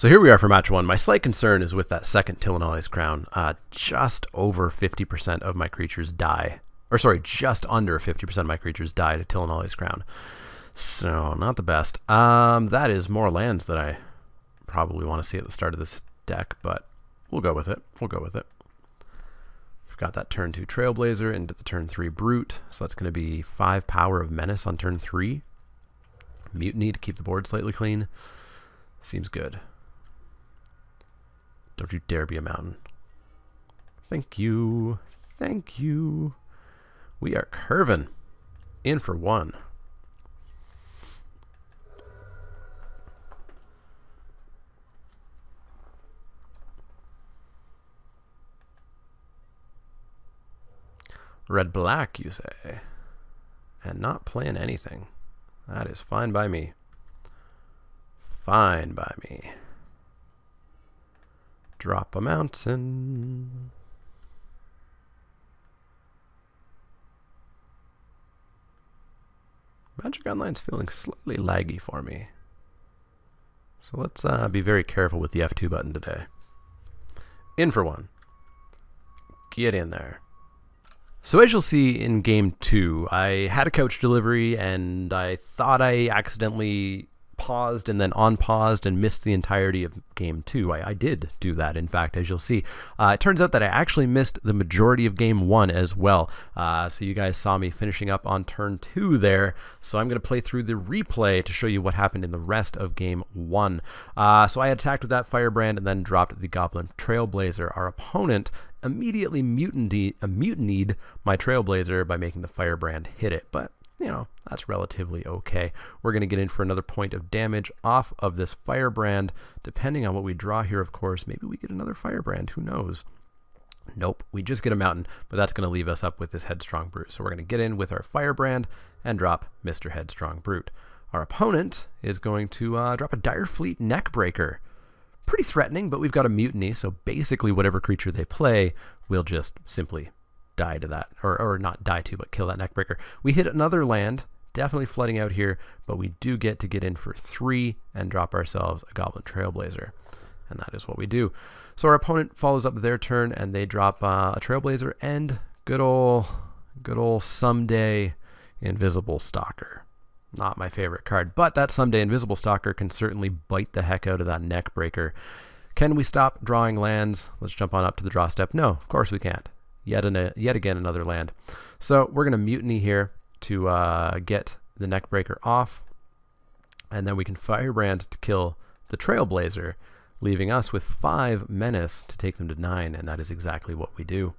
So here we are for match one. My slight concern is with that second Tillinolly's Crown. Just over 50% of my creatures die. Or sorry, just under 50% of my creatures die to Tillinolly's Crown. So, not the best. That is more lands that I probably want to see at the start of this deck, but we'll go with it. We'll go with it. We've got that turn 2 Trailblazer into the turn 3 Brute. So that's going to be 5 power of Menace on turn 3. Mutiny to keep the board slightly clean. Seems good. Don't you dare be a mountain. Thank you. Thank you. We are curving. In for one. Red-black, you say? And not playing anything. That is fine by me. Fine by me. Drop a mountain. Magic Online's feeling slightly laggy for me. So let's be very careful with the F2 button today. In for one. Get in there. So as you'll see in game 2, I had a couch delivery and I thought I accidentally paused and then unpaused and missed the entirety of game 2. I did do that, in fact, as you'll see. It turns out that I actually missed the majority of game 1 as well. So you guys saw me finishing up on turn 2 there. So I'm going to play through the replay to show you what happened in the rest of game 1. So I attacked with that Firebrand and then dropped the Goblin Trailblazer. Our opponent immediately mutinied my Trailblazer by making the Firebrand hit it, but you know, that's relatively okay. We're going to get in for another point of damage off of this Firebrand. Depending on what we draw here, of course, maybe we get another Firebrand. Who knows? Nope, we just get a mountain, but that's going to leave us up with this Headstrong Brute. So we're going to get in with our Firebrand and drop Mr. Headstrong Brute. Our opponent is going to drop a Direfleet Neckbreaker. Pretty threatening, but we've got a Mutiny, so basically whatever creature they play, we'll just simply die to that, or not die to, but kill that Neckbreaker. We hit another land, definitely flooding out here, but we do get in for 3 and drop ourselves a Goblin Trailblazer, and that is what we do. So our opponent follows up their turn, and they drop a Trailblazer and good old Someday Invisible Stalker. Not my favorite card, but that Someday Invisible Stalker can certainly bite the heck out of that Neckbreaker. Can we stop drawing lands? Let's jump on up to the draw step. No, of course we can't. Yet again another land. So we're going to Mutiny here to get the Neckbreaker off, and then we can Firebrand to kill the Trailblazer, leaving us with 5 Menace to take them to 9, and that is exactly what we do.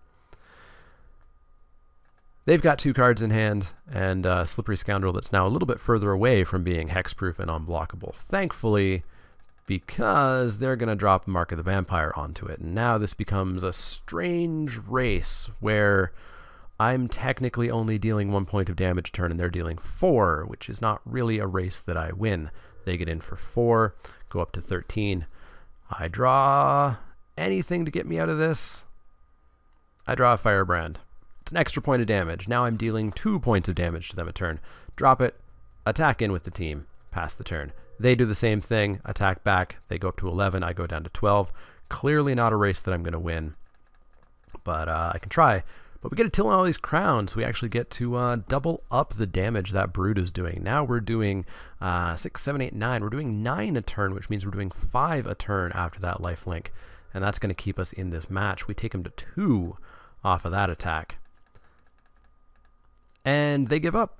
They've got 2 cards in hand, and Slippery Scoundrel that's now a little bit further away from being hexproof and unblockable, thankfully, because they're going to drop Mark of the Vampire onto it. And now this becomes a strange race where I'm technically only dealing 1 point of damage a turn and they're dealing 4, which is not really a race that I win. They get in for 4, go up to 13. I draw anything to get me out of this. I draw a Firebrand. It's an extra point of damage. Now I'm dealing 2 points of damage to them a turn. Drop it, attack in with the team, pass the turn. They do the same thing, attack back, they go up to 11, I go down to 12. Clearly not a race that I'm going to win, but I can try. But we get a Tillinolly's Crown, so we actually get to double up the damage that Brute is doing. Now we're doing 6, 7, 8, 9. We're doing 9 a turn, which means we're doing 5 a turn after that lifelink, and that's going to keep us in this match. We take them to 2 off of that attack. And they give up.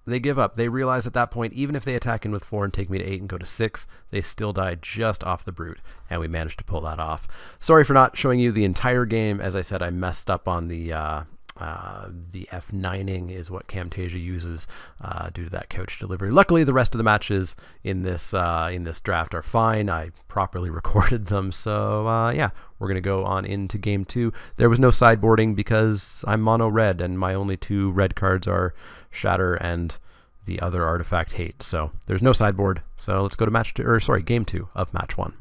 They give up. They realize at that point, even if they attack in with 4 and take me to 8 and go to 6, they still die just off the Brute, and we managed to pull that off. Sorry for not showing you the entire game. As I said, I messed up on the F9ing is what Camtasia uses due to that couch delivery. Luckily, the rest of the matches in this draft are fine. I properly recorded them, so yeah, we're gonna go on into game 2. There was no sideboarding because I'm mono red, and my only 2 red cards are Shatter and the other artifact Hate. So there's no sideboard. So let's go to game 2 of match 1.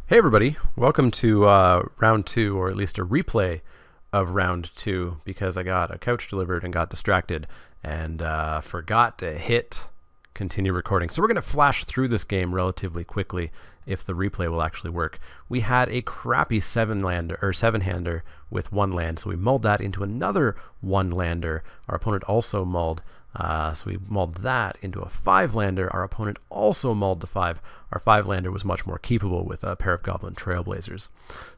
Hey everybody, welcome to round 2, or at least a replay of round 2, because I got a couch delivered and got distracted and forgot to hit continue recording. So we're going to flash through this game relatively quickly if the replay will actually work. We had a crappy 7-hander with 1 land, so we mulled that into another 1-lander. Our opponent also mulled, so we mulled that into a 5-lander. Our opponent also mulled to 5. Our 5-lander was much more keepable with a pair of Goblin Trailblazers.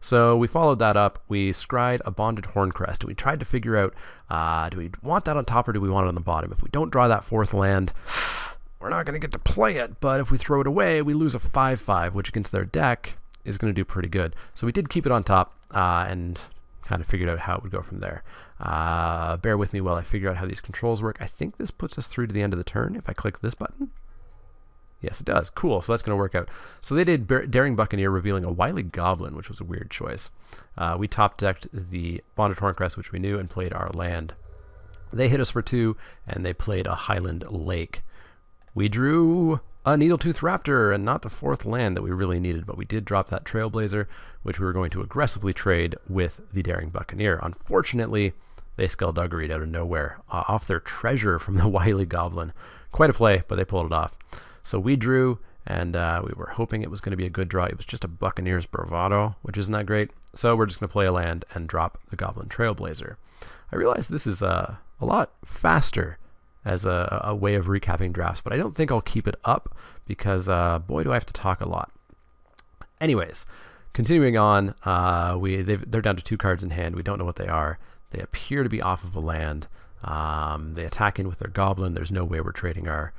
So we followed that up. We scryed a Bonded Horncrest, and we tried to figure out, do we want that on top or do we want it on the bottom? If we don't draw that 4th land, we're not going to get to play it, but if we throw it away, we lose a 5/5, which against their deck is going to do pretty good. So we did keep it on top and kind of figured out how it would go from there. Bear with me while I figure out how these controls work. I think this puts us through to the end of the turn if I click this button. Yes, it does. Cool, so that's going to work out. So they did Daring Buccaneer, revealing a Wily Goblin, which was a weird choice. We top-decked the Bonded Horncrest, which we knew, and played our land. They hit us for 2, and they played a Highland Lake. We drew a Needletooth Raptor, and not the 4th land that we really needed, but we did drop that Trailblazer, which we were going to aggressively trade with the Daring Buccaneer. Unfortunately, they Skullduggery'd out of nowhere, off their treasure from the Wily Goblin. Quite a play, but they pulled it off. So we drew, and we were hoping it was going to be a good draw. It was just a Buccaneer's Bravado, which isn't that great. So we're just going to play a land and drop the Goblin Trailblazer. I realize this is a lot faster as a way of recapping drafts, but I don't think I'll keep it up because, boy, do I have to talk a lot. Anyways, continuing on, they're down to 2 cards in hand. We don't know what they are. They appear to be off of a land. They attack in with their Goblin. There's no way we're trading our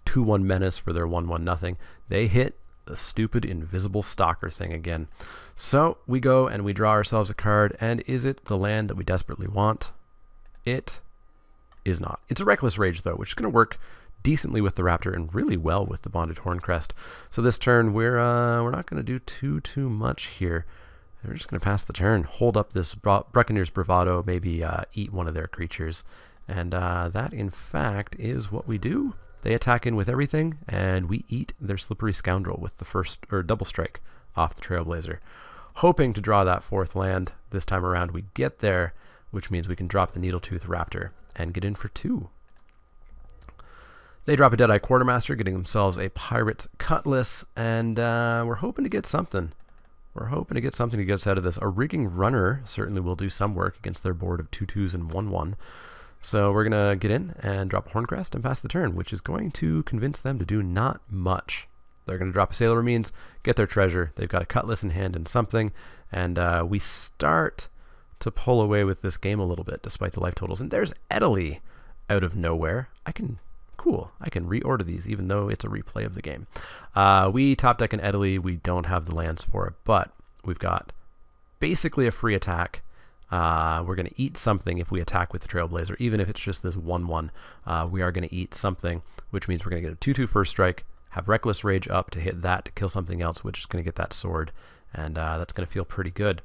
2/1 Menace for their 1/1 nothing. They hit the stupid Invisible Stalker thing again. So we go and we draw ourselves a card, and is it the land that we desperately want? It is not. It's a Reckless Rage, though, which is going to work decently with the Raptor and really well with the Bonded Horncrest. So this turn, we're not going to do too much here. We're just going to pass the turn, hold up this Buccaneer's Bravado, maybe eat one of their creatures. And that, in fact, is what we do. They attack in with everything, and we eat their Slippery Scoundrel with the first, or double strike off the Trailblazer. Hoping to draw that 4th land this time around. We get there, which means we can drop the Needletooth Raptor and get in for 2. They drop a Deadeye Quartermaster, getting themselves a Pirate's Cutlass, and we're hoping to get something. We're hoping to get something to get us out of this. A Rigging Runner certainly will do some work against their board of 2/2s and 1/1. So we're going to get in and drop Horncrest and pass the turn, which is going to convince them to do not much. They're going to drop a Sailor Means, get their treasure. They've got a Cutlass in hand and something, and we start to pull away with this game a little bit, despite the life totals. And there's Italy out of nowhere. I can reorder these, even though it's a replay of the game. We top deck an Italy. We don't have the lands for it, but we've got basically a free attack. We're going to eat something if we attack with the Trailblazer, even if it's just this 1/1. We are going to eat something, which means we're going to get a 2/2 first strike, have Reckless Rage up to hit that to kill something else, which is going to get that sword, and that's going to feel pretty good.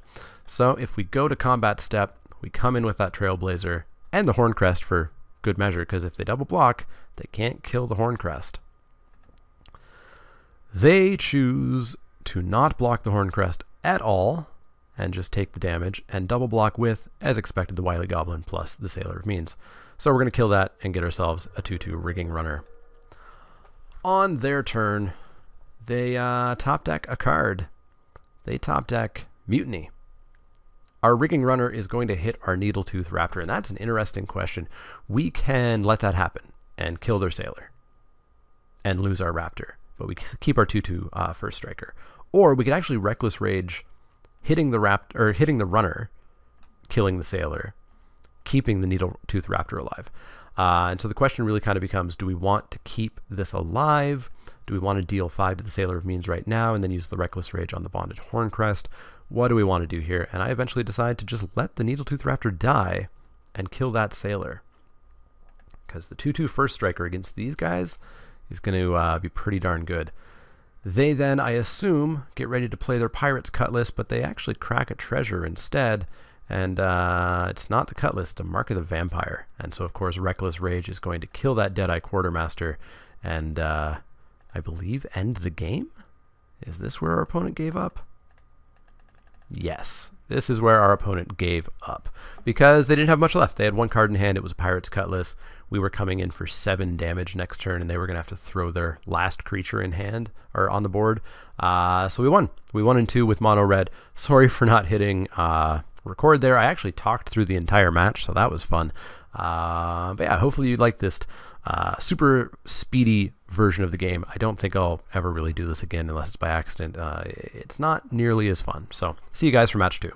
So if we go to combat step, we come in with that Trailblazer and the Horncrest for good measure, because if they double block, they can't kill the Horncrest. They choose to not block the Horncrest at all and just take the damage and double block with, as expected, the Wily Goblin plus the Sailor of Means. So we're going to kill that and get ourselves a 2/2 Rigging Runner. On their turn, they top deck a card. They top deck Mutiny. Our Rigging Runner is going to hit our Needletooth Raptor, and that's an interesting question. We can let that happen and kill their Sailor and lose our Raptor, but we keep our 2/2 first striker. Or we could actually Reckless Rage, hitting the Runner, killing the Sailor, keeping the Needletooth Raptor alive. And so the question really kind of becomes, do we want to keep this alive? Do we want to deal 5 to the Sailor of Means right now and then use the Reckless Rage on the Bonded Horncrest? What do we want to do here? And I eventually decide to just let the Needletooth Raptor die and kill that Sailor, because the 2/2 first striker against these guys is going to be pretty darn good. They then, I assume, get ready to play their Pirate's Cutlass, but they actually crack a treasure instead, and it's not the Cutlass, it's a Mark of the Vampire. And so, of course, Reckless Rage is going to kill that Deadeye Quartermaster and, I believe, end the game? Is this where our opponent gave up? Yes, this is where our opponent gave up because they didn't have much left. They had one card in hand. It was a Pirate's Cutlass. We were coming in for 7 damage next turn, and they were going to have to throw their last creature in hand or on the board. So we won. We won in 2 with mono red. Sorry for not hitting record there. I actually talked through the entire match, so that was fun. But yeah, hopefully you liked this super speedy version of the game. I don't think I'll ever really do this again unless it's by accident. It's not nearly as fun. So see you guys for match 2.